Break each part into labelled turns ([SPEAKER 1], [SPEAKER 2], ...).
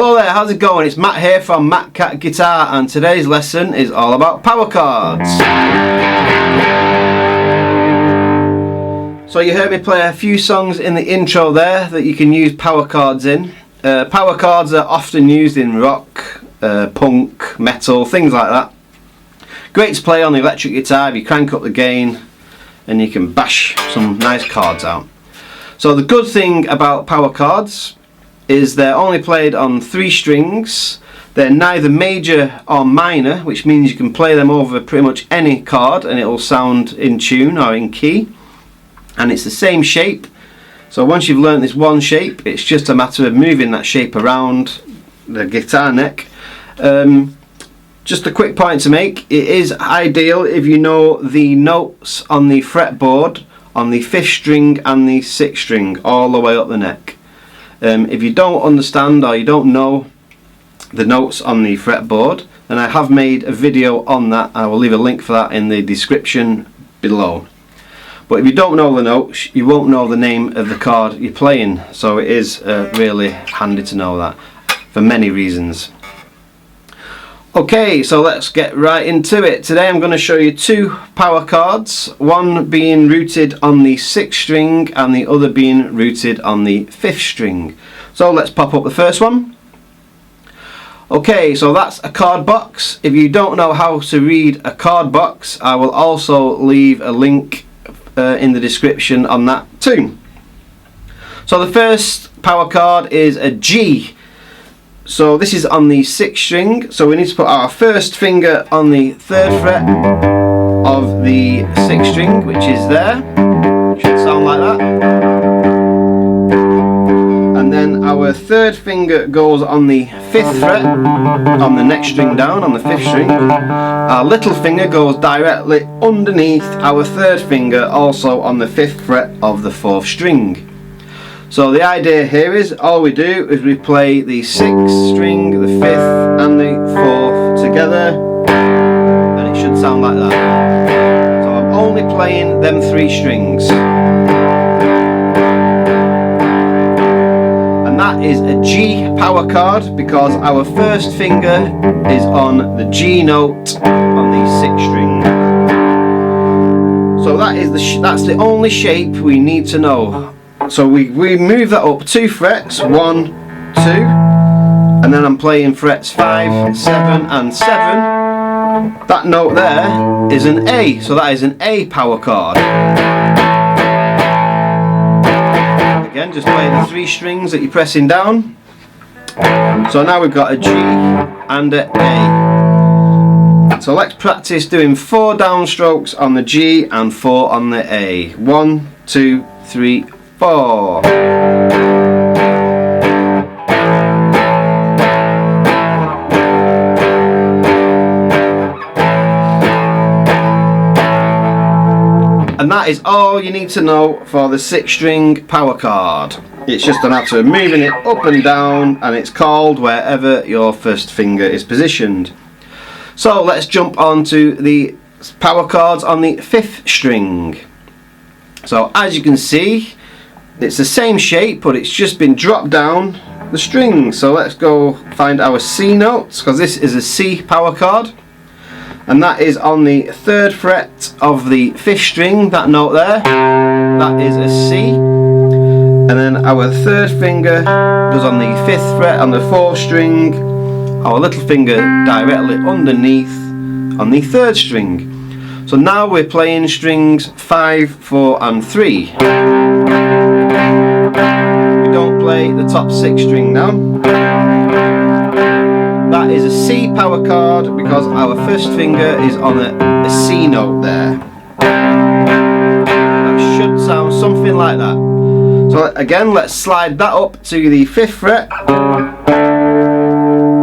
[SPEAKER 1] Hello there, how's it going? It's Matt here from Matt Cat Guitar, and today's lesson is all about power chords. So you heard me play a few songs in the intro there that you can use power chords in. Power chords are often used in rock, punk, metal, things like that. Great to play on the electric guitar if you crank up the gain and you can bash some nice chords out. So the good thing about power chords is they're only played on 3 strings. They're neither major or minor, which means you can play them over pretty much any chord and it will sound in tune or in key. And it's the same shape, so once you've learnt this one shape, it's just a matter of moving that shape around the guitar neck. Just a quick point to make: it is ideal if you know the notes on the fretboard on the 5th string and the 6th string all the way up the neck. If you don't understand or you don't know the notes on the fretboard, then I have made a video on that. I will leave a link for that in the description below. But if you don't know the notes, you won't know the name of the chord you're playing, so it is really handy to know that for many reasons. Okay, so let's get right into it. Today I'm going to show you 2 power chords, one being rooted on the 6th string and the other being rooted on the 5th string. So let's pop up the first one. Okay, so that's a chord box. If you don't know how to read a chord box, I will also leave a link in the description on that too. So the first power chord is a G. So this is on the 6th string, so we need to put our first finger on the 3rd fret of the 6th string, which is there. Should sound like that. And then our 3rd finger goes on the 5th fret on the next string down, on the 5th string. Our little finger goes directly underneath our 3rd finger, also on the 5th fret of the 4th string. So the idea here is, all we do is we play the 6th string, the 5th and the 4th together, and it should sound like that. So I'm only playing them 3 strings. And that is a G power chord because our first finger is on the G note on the 6th string. So that's the only shape we need to know. So we move that up 2 frets, 1, 2, and then I'm playing frets 5, 7 and 7. That note there is an A, so that is an A power chord. Again, just play the 3 strings that you're pressing down. So now we've got a G and an A. So let's practice doing 4 downstrokes on the G and 4 on the A. 1, 2, 3, 4. And that is all you need to know for the 6th string power chord. It's just a matter of moving it up and down, and it's called wherever your first finger is positioned. So let's jump on to the power chords on the 5th string. So as you can see, it's the same shape, but it's just been dropped down the string. So let's go find our C notes, because this is a C power chord, and that is on the 3rd fret of the 5th string. That note there, that is a C. And then our 3rd finger goes on the 5th fret on the 4th string, our little finger directly underneath on the 3rd string. So now we're playing strings 5, 4 and 3. We don't play the top 6 string now. That is a C power chord because our first finger is on a C note there. That should sound something like that. So again, let's slide that up to the 5th fret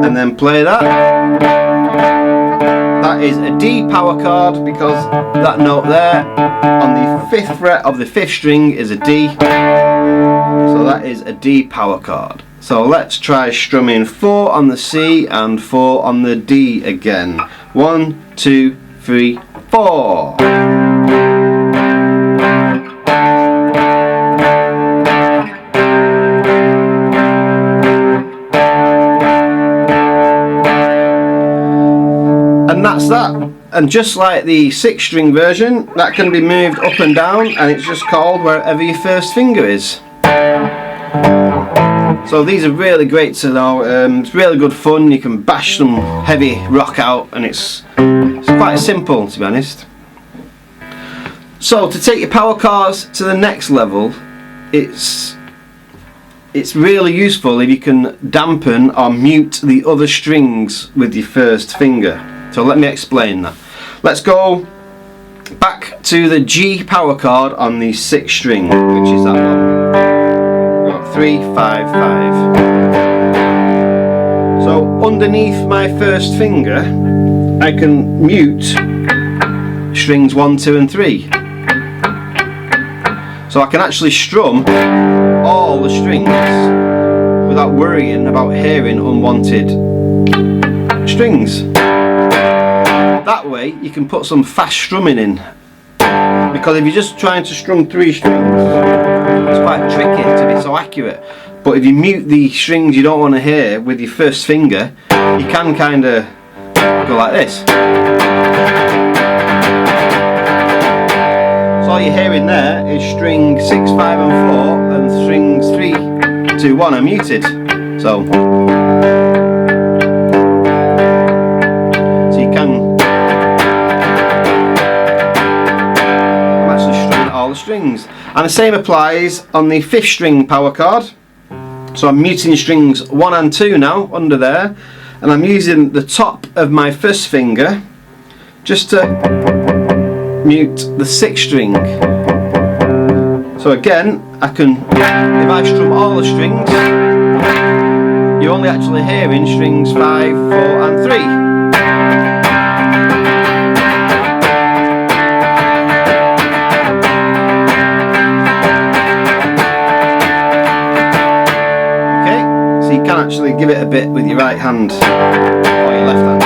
[SPEAKER 1] and then play that. That is a D power chord because that note there on the 5th fret of the 5th string is a D. So that is a D power chord. So let's try strumming 4 on the C and 4 on the D again. 1, 2, 3, 4. And that's that. And just like the 6-string version, that can be moved up and down, and it's just called wherever your first finger is. So these are really great to know. It's really good fun. You can bash some heavy rock out, and it's quite simple, to be honest. So to take your power chords to the next level, it's really useful if you can dampen or mute the other strings with your first finger. So let me explain that. Let's go back to the G power chord on the 6th string, which is that one. 3, 5, 5. So underneath my first finger, I can mute strings 1, 2 and 3. So I can actually strum all the strings without worrying about hearing unwanted strings. That way you can put some fast strumming in, because if you're just trying to strum 3 strings, it's quite tricky to be so accurate. But if you mute the strings you don't want to hear with your first finger, you can kind of go like this. So all you're hearing there is string 6, 5 and 4, and strings 3, 2, 1 are muted. So you can, I'm actually strumming all the strings. And the same applies on the 5th string power chord. So I'm muting strings 1 and 2 now under there, and I'm using the top of my first finger just to mute the 6th string. So again, I can, if I strum all the strings, you're only actually hearing strings 5, 4 and 3. You can actually give it a bit with your right hand or your left hand.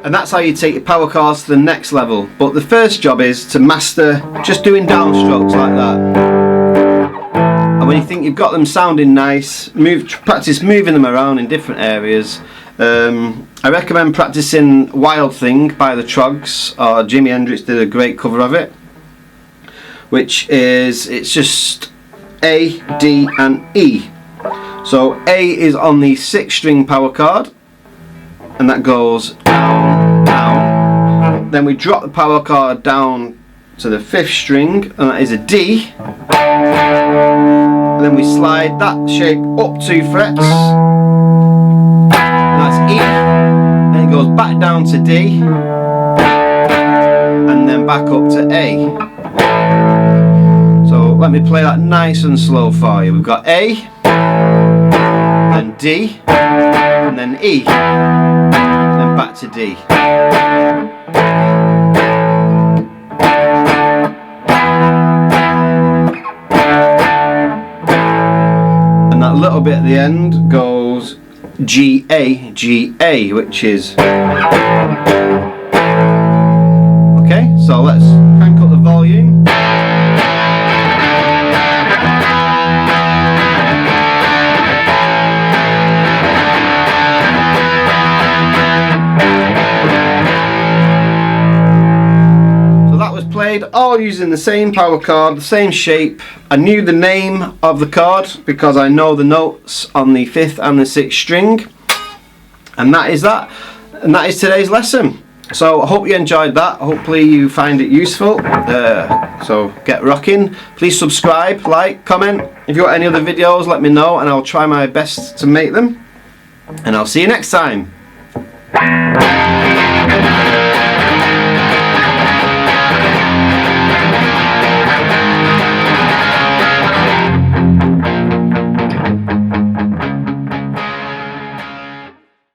[SPEAKER 1] And that's how you take your power chords to the next level. But the first job is to master just doing downstrokes like that. And when you think you've got them sounding nice, practice moving them around in different areas. I recommend practicing Wild Thing by the Chords, or Jimi Hendrix did a great cover of it, which is, it's just A, D and E. So A is on the 6th string power chord, and that goes down, down. Then we drop the power chord down to the 5th string, and that is a D. And then we slide that shape up 2 frets. That's E, then it goes back down to D, and then back up to A. So let me play that nice and slow for you. We've got A, then D, and then E, and then back to D. And that little bit at the end goes G A, G A, which is okay. So let's crank up the volume. So that was played all using the same power chord, the same shape. I knew the name of the chord because I know the notes on the 5th and the 6th string, and that is that. And that is today's lesson. So I hope you enjoyed that. Hopefully you find it useful. So get rocking. Please subscribe, like, comment. If you've got any other videos, let me know, and I'll try my best to make them. And I'll see you next time.